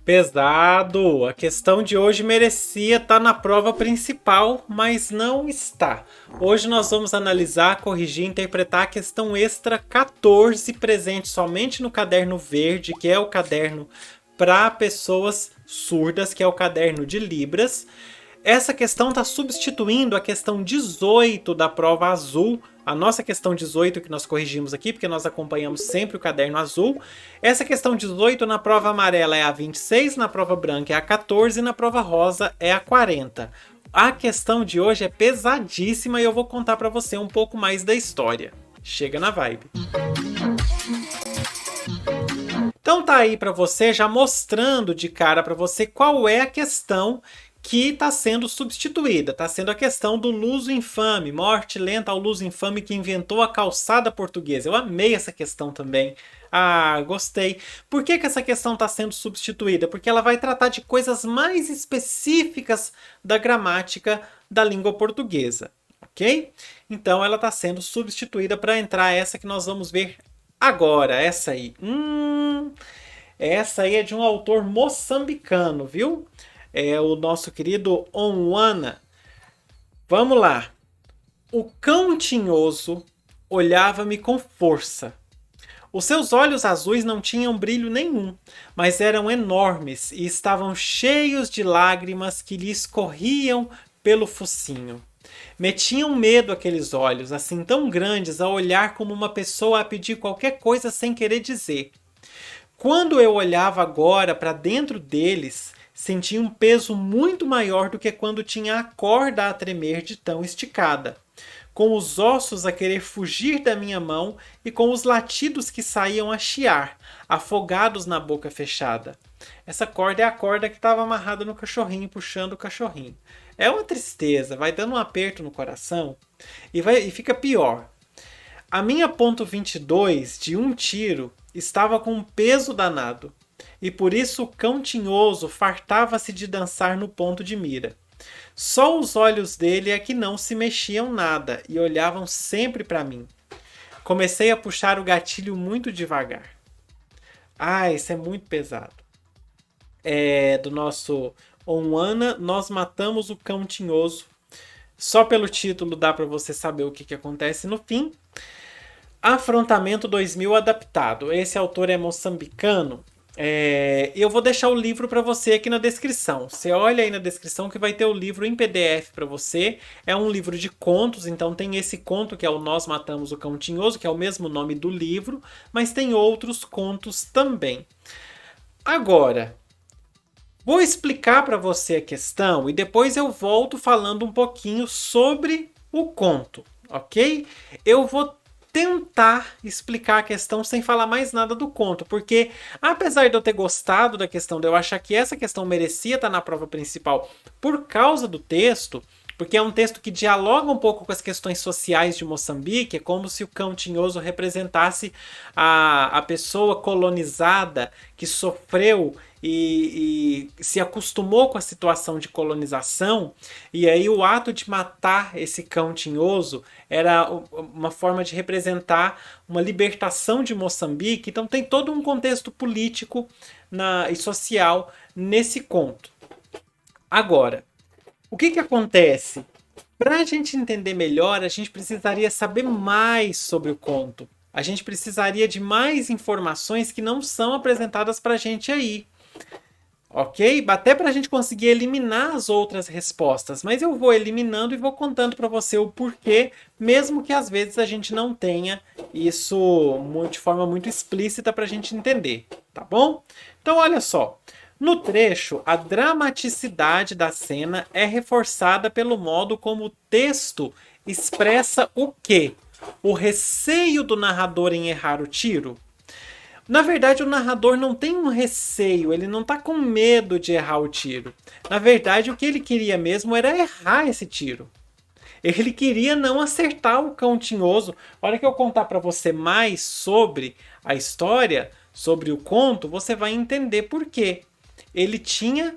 Pesado! A questão de hoje merecia estar na prova principal, mas não está. Hoje nós vamos analisar, corrigir e interpretar a questão extra 14, presente somente no caderno verde, que é o caderno para pessoas surdas, que é o caderno de Libras. Essa questão está substituindo a questão 18 da prova azul, a nossa questão 18 que nós corrigimos aqui, porque nós acompanhamos sempre o caderno azul. Essa questão 18 na prova amarela é a 26, na prova branca é a 14 e na prova rosa é a 40. A questão de hoje é pesadíssima e eu vou contar para você um pouco mais da história. Chega na vibe. Então tá aí para você, já mostrando de cara para você qual é a questão que está sendo substituída. Está sendo a questão do luso infame, morte lenta ao luso infame que inventou a calçada portuguesa. Eu amei essa questão também. Ah, gostei. Por que essa questão está sendo substituída? Porque ela vai tratar de coisas mais específicas da gramática da língua portuguesa, ok? Então ela está sendo substituída para entrar essa que nós vamos ver agora. Essa aí. Essa aí é de um autor moçambicano, viu? É o nosso querido Onwana. Vamos lá. O cão tinhoso olhava-me com força. Os seus olhos azuis não tinham brilho nenhum, mas eram enormes e estavam cheios de lágrimas que lhe escorriam pelo focinho. Metiam medo aqueles olhos, assim tão grandes, a olhar como uma pessoa a pedir qualquer coisa sem querer dizer. Quando eu olhava agora para dentro deles, sentia um peso muito maior do que quando tinha a corda a tremer de tão esticada, com os ossos a querer fugir da minha mão e com os latidos que saíam a chiar, afogados na boca fechada. Essa corda é a corda que estava amarrada no cachorrinho, puxando o cachorrinho. É uma tristeza, vai dando um aperto no coração e fica pior. A minha ponto .22 de um tiro estava com um peso danado, e por isso o cão tinhoso fartava-se de dançar no ponto de mira. Só os olhos dele é que não se mexiam nada e olhavam sempre para mim. Comecei a puxar o gatilho muito devagar. Ah, isso é muito pesado. É do nosso Onwana, Nós Matamos o Cão Tinhoso. Só pelo título dá para você saber o que acontece no fim. Afrontamento 2000 adaptado. Esse autor é moçambicano. Eu vou deixar o livro para você aqui na descrição. Você olha aí na descrição que vai ter o livro em PDF para você. É um livro de contos, então tem esse conto que é o Nós Matamos o Cão Tinhoso, que é o mesmo nome do livro, mas tem outros contos também. Agora, vou explicar para você a questão e depois eu volto falando um pouquinho sobre o conto, ok? Eu vou tentar explicar a questão sem falar mais nada do conto, porque apesar de eu ter gostado da questão, de eu achar que essa questão merecia estar na prova principal por causa do texto, porque é um texto que dialoga um pouco com as questões sociais de Moçambique, é como se o cão tinhoso representasse a pessoa colonizada que sofreu e se acostumou com a situação de colonização, e aí o ato de matar esse cão tinhoso era uma forma de representar uma libertação de Moçambique. Então tem todo um contexto político e social nesse conto. Agora, o que acontece? Para a gente entender melhor, a gente precisaria saber mais sobre o conto. A gente precisaria de mais informações que não são apresentadas para a gente aí. Ok? Até para a gente conseguir eliminar as outras respostas. Mas eu vou eliminando e vou contando para você o porquê, mesmo que às vezes a gente não tenha isso de forma muito explícita para a gente entender. Tá bom? Então, olha só. No trecho, a dramaticidade da cena é reforçada pelo modo como o texto expressa o quê? O receio do narrador em errar o tiro? Na verdade, o narrador não tem um receio, ele não está com medo de errar o tiro. Na verdade, o que ele queria mesmo era errar esse tiro. Ele queria não acertar o cão tinhoso. A hora que eu contar para você mais sobre a história, sobre o conto, você vai entender por quê. Ele queria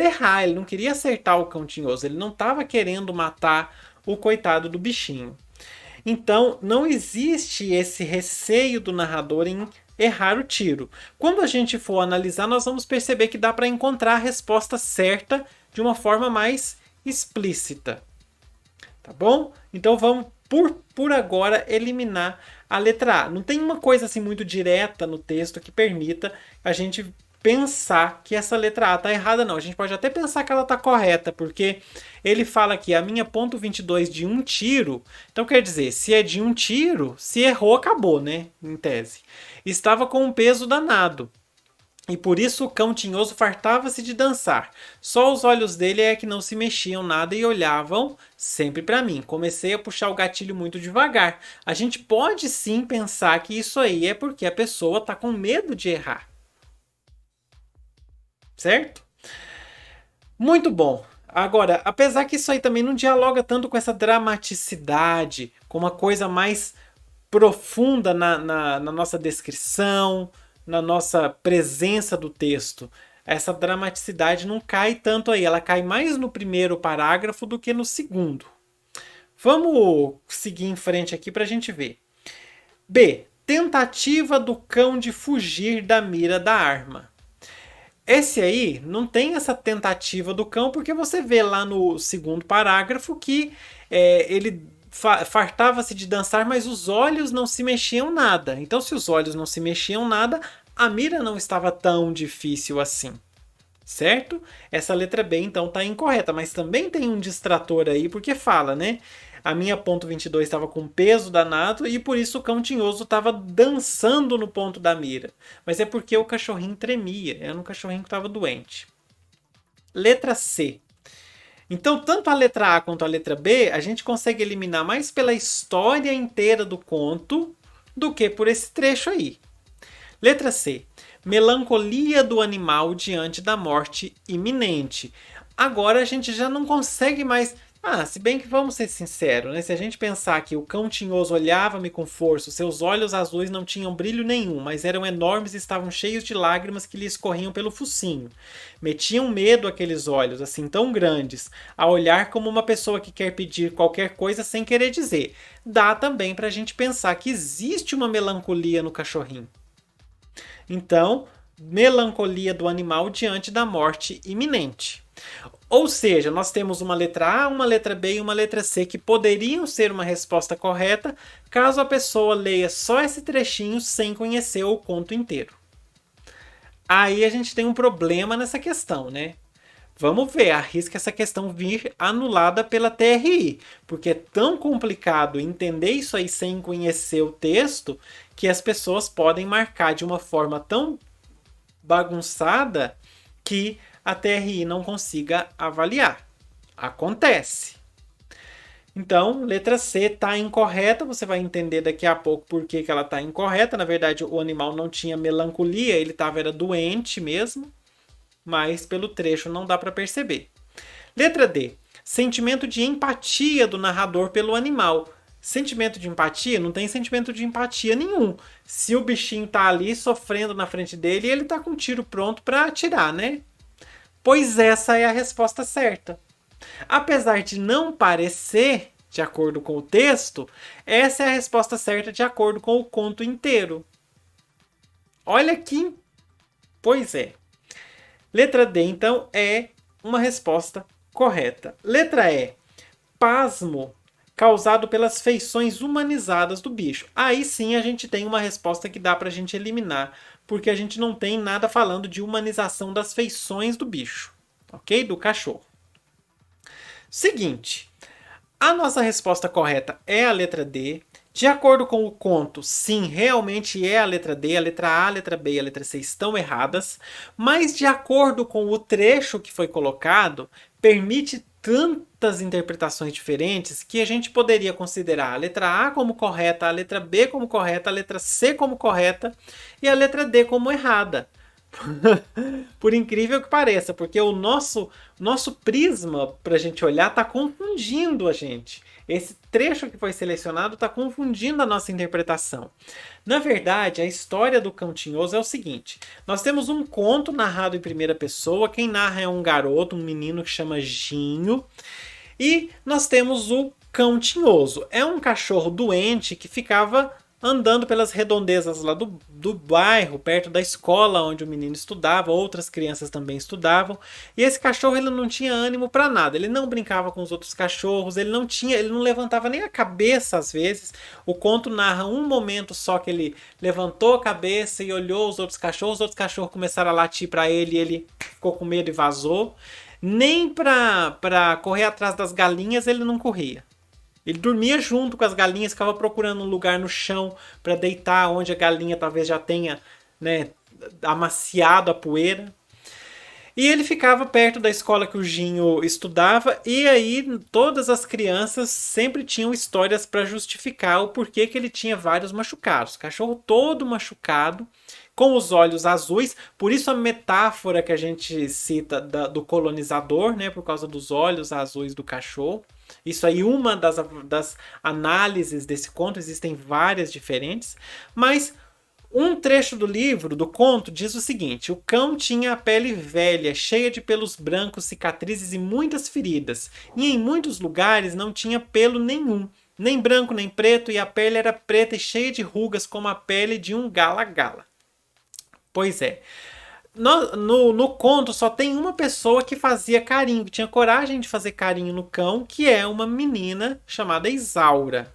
errar, ele não queria acertar o cão tinhoso, ele não estava querendo matar o coitado do bichinho. Então, não existe esse receio do narrador em errar o tiro. Quando a gente for analisar, nós vamos perceber que dá para encontrar a resposta certa de uma forma mais explícita. Tá bom? Então vamos, por agora, eliminar a letra A. Não tem uma coisa assim muito direta no texto que permita a gente pensar que essa letra A está errada, não. A gente pode até pensar que ela está correta, porque ele fala aqui, a minha ponto 22 de um tiro. Então quer dizer, se é de um tiro, se errou, acabou, né? Em tese. Estava com um peso danado. E por isso o cão tinhoso fartava-se de dançar. Só os olhos dele é que não se mexiam nada e olhavam sempre para mim. Comecei a puxar o gatilho muito devagar. A gente pode sim pensar que isso aí é porque a pessoa está com medo de errar. Certo? Muito bom. Agora, apesar que isso aí também não dialoga tanto com essa dramaticidade, com uma coisa mais profunda na nossa descrição, na nossa presença do texto. Essa dramaticidade não cai tanto aí, ela cai mais no primeiro parágrafo do que no segundo. Vamos seguir em frente aqui para a gente ver. B. Tentativa do cão de fugir da mira da arma. Esse aí não tem essa tentativa do cão, porque você vê lá no segundo parágrafo que ele fartava-se de dançar, mas os olhos não se mexiam nada. Então, se os olhos não se mexiam nada, a mira não estava tão difícil assim. Certo? Essa letra B, então, está incorreta. Mas também tem um distrator aí, porque fala, né? A minha ponto 22 estava com peso danado e por isso o cão tinhoso estava dançando no ponto da mira. Mas é porque o cachorrinho tremia. Era um cachorrinho que estava doente. Letra C. Então, tanto a letra A quanto a letra B, a gente consegue eliminar mais pela história inteira do conto do que por esse trecho aí. Letra C. Melancolia do animal diante da morte iminente. Agora a gente já não consegue mais... se bem que vamos ser sinceros, né? Se a gente pensar que o cão tinhoso olhava-me com força, seus olhos azuis não tinham brilho nenhum, mas eram enormes e estavam cheios de lágrimas que lhe escorriam pelo focinho. Metiam medo aqueles olhos, assim tão grandes, a olhar como uma pessoa que quer pedir qualquer coisa sem querer dizer. Dá também para a gente pensar que existe uma melancolia no cachorrinho. Então, melancolia do animal diante da morte iminente. Ou seja, nós temos uma letra A, uma letra B e uma letra C que poderiam ser uma resposta correta caso a pessoa leia só esse trechinho sem conhecer o conto inteiro. Aí a gente tem um problema nessa questão, né? Vamos ver, arrisca essa questão vir anulada pela TRI, porque é tão complicado entender isso aí sem conhecer o texto que as pessoas podem marcar de uma forma tão bagunçada que a TRI não consiga avaliar. Acontece. Então, letra C está incorreta, você vai entender daqui a pouco por que ela está incorreta. Na verdade, o animal não tinha melancolia, ele era doente mesmo, mas pelo trecho não dá para perceber. Letra D. Sentimento de empatia do narrador pelo animal. Sentimento de empatia? Não tem sentimento de empatia nenhum. Se o bichinho tá ali sofrendo na frente dele, ele tá com um tiro pronto para atirar, né? Pois essa é a resposta certa. Apesar de não parecer, de acordo com o texto, essa é a resposta certa de acordo com o conto inteiro. Olha aqui. Pois é. Letra D, então, é uma resposta correta. Letra E. Pasmo causado pelas feições humanizadas do bicho. Aí sim a gente tem uma resposta que dá pra gente eliminar, porque a gente não tem nada falando de humanização das feições do bicho, ok? Do cachorro. Seguinte, a nossa resposta correta é a letra D. De acordo com o conto, sim, realmente é a letra D. A letra A, a letra B e a letra C estão erradas. Mas de acordo com o trecho que foi colocado, permite tantas interpretações diferentes que a gente poderia considerar a letra A como correta, a letra B como correta, a letra C como correta e a letra D como errada. Por incrível que pareça, porque o nosso prisma para a gente olhar está confundindo a gente. Esse trecho que foi selecionado está confundindo a nossa interpretação. Na verdade, a história do Cão Tinhoso é o seguinte. Nós temos um conto narrado em primeira pessoa. Quem narra é um garoto, um menino que chama Ginho. E nós temos o Cão Tinhoso. É um cachorro doente que ficava andando pelas redondezas lá do bairro, perto da escola onde o menino estudava, outras crianças também estudavam. E esse cachorro ele não tinha ânimo para nada, ele não brincava com os outros cachorros, ele não levantava nem a cabeça às vezes. O conto narra um momento só que ele levantou a cabeça e olhou os outros cachorros começaram a latir para ele e ele ficou com medo e vazou. Nem para correr atrás das galinhas ele não corria. Ele dormia junto com as galinhas, ficava procurando um lugar no chão para deitar, onde a galinha talvez já tenha, né, amaciado a poeira. E ele ficava perto da escola que o Ginho estudava, e aí todas as crianças sempre tinham histórias para justificar o porquê que ele tinha vários machucados. Cachorro todo machucado, com os olhos azuis, por isso a metáfora que a gente cita do colonizador, né, por causa dos olhos azuis do cachorro. Isso aí, uma das análises desse conto, existem várias diferentes, mas um trecho do livro, do conto, diz o seguinte: o cão tinha a pele velha, cheia de pelos brancos, cicatrizes e muitas feridas, e em muitos lugares não tinha pelo nenhum, nem branco nem preto, e a pele era preta e cheia de rugas como a pele de um gala-gala. Pois é. No conto só tem uma pessoa que fazia carinho, que tinha coragem de fazer carinho no cão, que é uma menina chamada Isaura.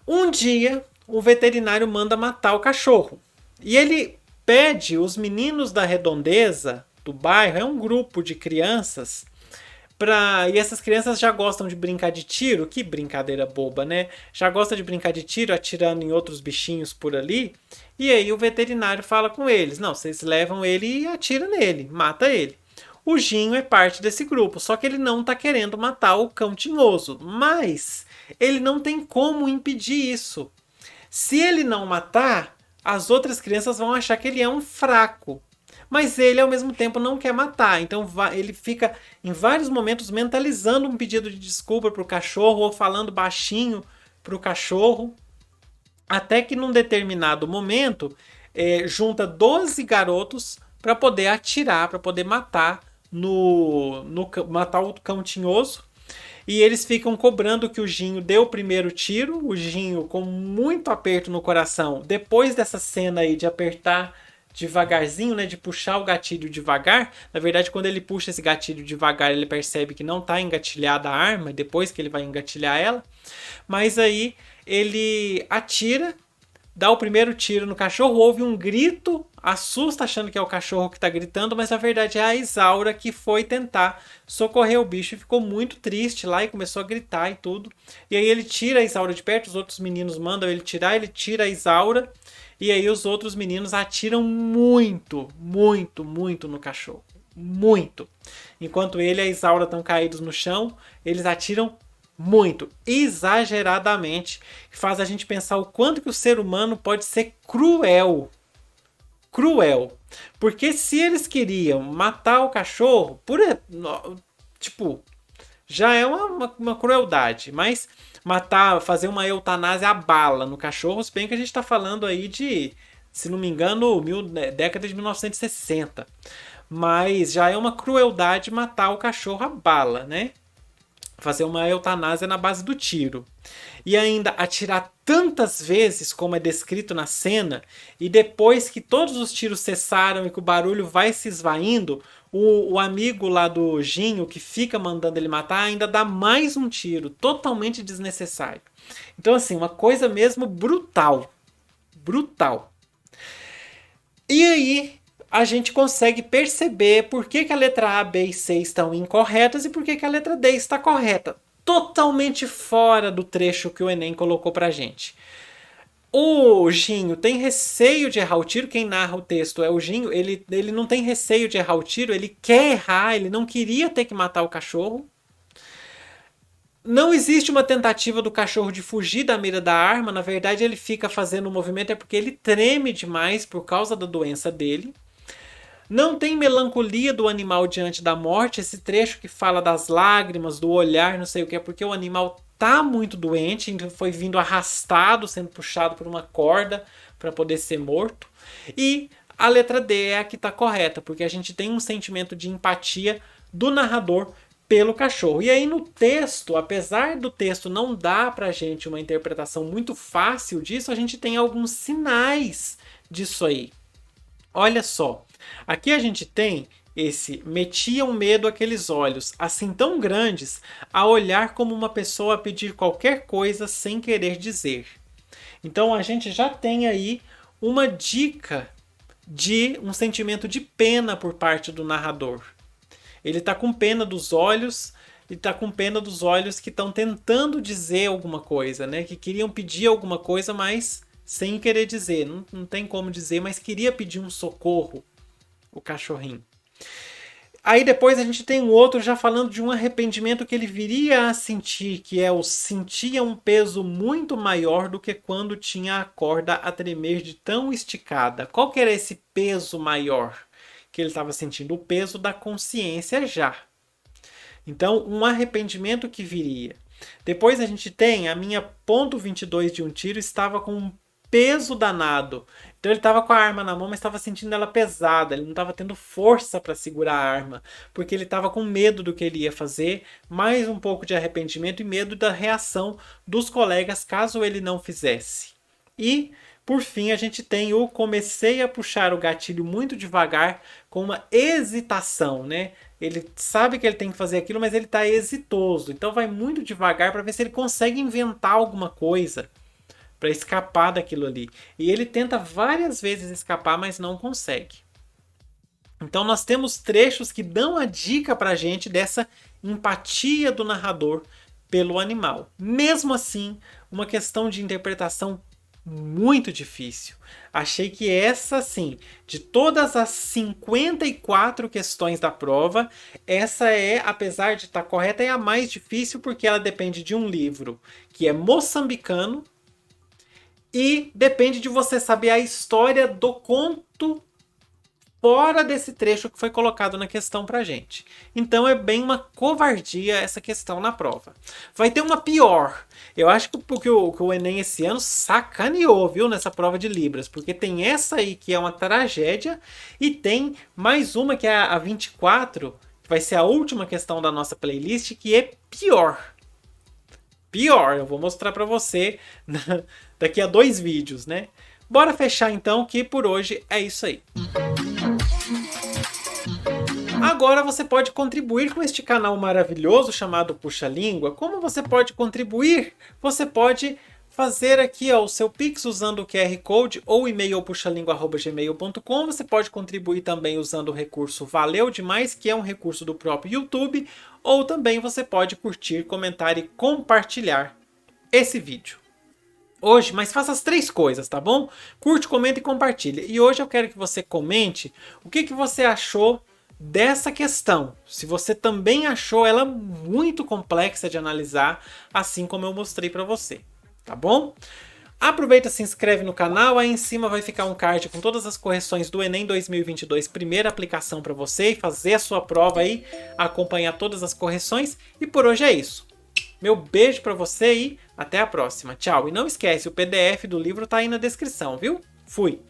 Um dia, o veterinário manda matar o cachorro. E ele pede os meninos da redondeza do bairro, é um grupo de crianças, e essas crianças já gostam de brincar de tiro, que brincadeira boba, né? Já gostam de brincar de tiro, atirando em outros bichinhos por ali. E aí o veterinário fala com eles: não, vocês levam ele e atiram nele, mata ele. O Ginho é parte desse grupo, só que ele não está querendo matar o cão tinhoso. Mas ele não tem como impedir isso. Se ele não matar, as outras crianças vão achar que ele é um fraco. Mas ele, ao mesmo tempo, não quer matar. Então ele fica, em vários momentos, mentalizando um pedido de desculpa para o cachorro ou falando baixinho para o cachorro. Até que, num determinado momento, junta 12 garotos para poder atirar, para poder matar, matar o cão tinhoso. E eles ficam cobrando que o Ginho dê o primeiro tiro. O Ginho, com muito aperto no coração, depois dessa cena aí de apertar devagarzinho, né, de puxar o gatilho devagar. Na verdade, quando ele puxa esse gatilho devagar, ele percebe que não está engatilhada a arma, depois que ele vai engatilhar ela. Mas aí ele atira, dá o primeiro tiro no cachorro, houve um grito, assusta achando que é o cachorro que está gritando, mas na verdade é a Isaura que foi tentar socorrer o bicho e ficou muito triste lá e começou a gritar e tudo. E aí ele tira a Isaura de perto, os outros meninos mandam ele tira a Isaura. E aí os outros meninos atiram muito, muito, muito no cachorro. Muito. Enquanto ele e a Isaura estão caídos no chão, eles atiram muito, exageradamente. Faz a gente pensar o quanto que o ser humano pode ser cruel. Cruel. Porque se eles queriam matar o cachorro, já é uma crueldade. Mas matar, fazer uma eutanásia à bala no cachorro, se bem que a gente está falando aí de, se não me engano, década de 1960. Mas já é uma crueldade matar o cachorro à bala, né? Fazer uma eutanásia na base do tiro. E ainda atirar tantas vezes como é descrito na cena, e depois que todos os tiros cessaram e que o barulho vai se esvaindo, o amigo lá do Ginho, que fica mandando ele matar, ainda dá mais um tiro, totalmente desnecessário. Então, assim, uma coisa mesmo brutal. Brutal. E aí, a gente consegue perceber por que a letra A, B e C estão incorretas e por que a letra D está correta. Totalmente fora do trecho que o Enem colocou pra gente. O Ginho tem receio de errar o tiro, quem narra o texto é o Ginho, ele não tem receio de errar o tiro, ele quer errar, ele não queria ter que matar o cachorro. Não existe uma tentativa do cachorro de fugir da mira da arma, na verdade ele fica fazendo o movimento é porque ele treme demais por causa da doença dele. Não tem melancolia do animal diante da morte, esse trecho que fala das lágrimas, do olhar, não sei o que, é porque o animal tá muito doente, então foi vindo arrastado, sendo puxado por uma corda para poder ser morto. E a letra D é a que está correta, porque a gente tem um sentimento de empatia do narrador pelo cachorro. E aí no texto, apesar do texto não dar pra gente uma interpretação muito fácil disso, a gente tem alguns sinais disso aí. Olha só, aqui a gente tem esse metia um medo aqueles olhos, assim tão grandes, a olhar como uma pessoa a pedir qualquer coisa sem querer dizer. Então a gente já tem aí uma dica de um sentimento de pena por parte do narrador. Ele está com pena dos olhos e está com pena dos olhos que estão tentando dizer alguma coisa, né? Que queriam pedir alguma coisa, mas sem querer dizer. Não tem como dizer, mas queria pedir um socorro, o cachorrinho. Aí depois a gente tem um outro já falando de um arrependimento que ele viria a sentir, que é o sentia um peso muito maior do que quando tinha a corda a tremer de tão esticada. Qual que era esse peso maior que ele estava sentindo? O peso da consciência já. Então, um arrependimento que viria. Depois a gente tem a minha ponto .22 de um tiro estava com um peso danado. Então ele estava com a arma na mão, mas estava sentindo ela pesada. Ele não estava tendo força para segurar a arma, porque ele estava com medo do que ele ia fazer, mais um pouco de arrependimento e medo da reação dos colegas caso ele não fizesse. E por fim, a gente tem o comecei a puxar o gatilho muito devagar, com uma hesitação, né? Ele sabe que ele tem que fazer aquilo, mas ele está hesitoso. Então vai muito devagar para ver se ele consegue inventar alguma coisa para escapar daquilo ali. E ele tenta várias vezes escapar, mas não consegue. Então nós temos trechos que dão a dica para a gente dessa empatia do narrador pelo animal. Mesmo assim, uma questão de interpretação muito difícil. Achei que essa, sim, de todas as 54 questões da prova, essa é, apesar de estar correta, é a mais difícil porque ela depende de um livro que é moçambicano e depende de você saber a história do conto fora desse trecho que foi colocado na questão pra gente. Então é bem uma covardia essa questão na prova. Vai ter uma pior. Eu acho que o Enem esse ano sacaneou, viu, nessa prova de Libras. Porque tem essa aí que é uma tragédia e tem mais uma que é a 24, que vai ser a última questão da nossa playlist, que é pior. Pior, eu vou mostrar pra você daqui a 2 vídeos, né? Bora fechar então, que por hoje é isso aí. Agora você pode contribuir com este canal maravilhoso chamado Puxa Língua. Como você pode contribuir? Você pode fazer aqui o seu Pix usando o QR Code ou e-mail puxalingua@gmail.com. Você pode contribuir também usando o recurso Valeu Demais, que é um recurso do próprio YouTube. Ou também você pode curtir, comentar e compartilhar esse vídeo. Hoje, mas faça as 3 coisas, tá bom? Curte, comenta e compartilha. E hoje eu quero que você comente o que você achou dessa questão. Se você também achou ela muito complexa de analisar, assim como eu mostrei para você, tá bom? Aproveita, se inscreve no canal, aí em cima vai ficar um card com todas as correções do Enem 2022, primeira aplicação para você, e fazer a sua prova aí, acompanhar todas as correções. E por hoje é isso. Meu beijo para você e até a próxima. Tchau. E não esquece, o PDF do livro tá aí na descrição, viu? Fui!